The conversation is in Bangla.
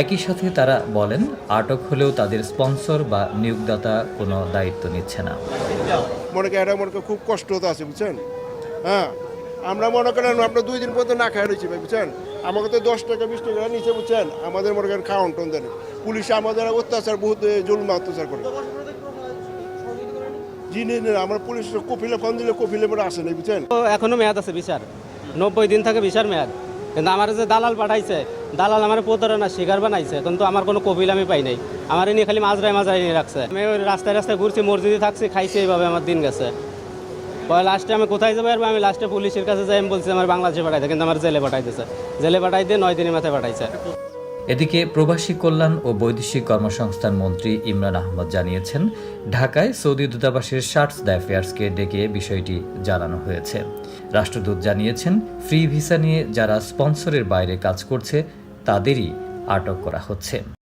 একই সাথে তারা বলেন, আটক হলেও তাদের স্পন্সর বা নিয়োগদাতা কোনো দায়িত্ব নিচ্ছে না। মনে করেন এটা মনে করেন খুব কষ্ট হতে আছে, বুঝছেন? হ্যাঁ, আমরা মনে করেন আমরা 2 দিন পর্যন্ত না খাই রয়েছি ভাই, বুঝছেন? আমাকে তো 10 টাকা 20 টাকা নিচে, বুঝছেন? আমাদের মনে করেন খাওয়ান টোন দেন। পুলিশ আমাদের অত্যাচার, বহুত জুলুম অত্যাচার করে। জিনিস আমরা পুলিশ কপিলে ফোন দিলে কপিলে মনে আসে নাই, বুঝছেন? তো এখনো মেয়াদ আছে বিচার, 90 দিন থাকে বিচার মেয়াদ। কিন্তু আমার যে দালাল পাঠাইছে, দালাল আমার প্রতারণা শিকার বানাইছে, কিন্তু আমার কোনো কপিল আমি পাই নাই। আমার নিয়ে খালি মাঝরায় নিয়ে রাখছে। আমি ওই রাস্তায় রাস্তায় ঘুরছি, মসজিদে থাকছি, খাইছি, এইভাবে আমার দিন গেছে। পরে লাস্টে আমি কোথায় যাবো আমি লাস্টে পুলিশের কাছে যাই, আমি বলছি আমার বাংলাদেশে পাঠাইতে, কিন্তু আমার জেলে পাঠাইতেছে। জেলে পাঠাই দিয়ে 9 দিনের মাথায় পাঠাইছে। এদিকে প্রবাসী কল্যাণ ও বৈদেশিক কর্মসংস্থান মন্ত্রী ইমরান আহমদ জানিয়েছেন, ঢাকায় সৌদি দূতাবাসের শার্টস দ্য অ্যাফেয়ার্সকে ডেকে বিষয়টি জানানো হয়েছে। রাষ্ট্রদূত জানিয়েছেন, ফ্রি ভিসা নিয়ে যারা স্পন্সরের বাইরে কাজ করছে তাদেরই আটক করা হচ্ছে।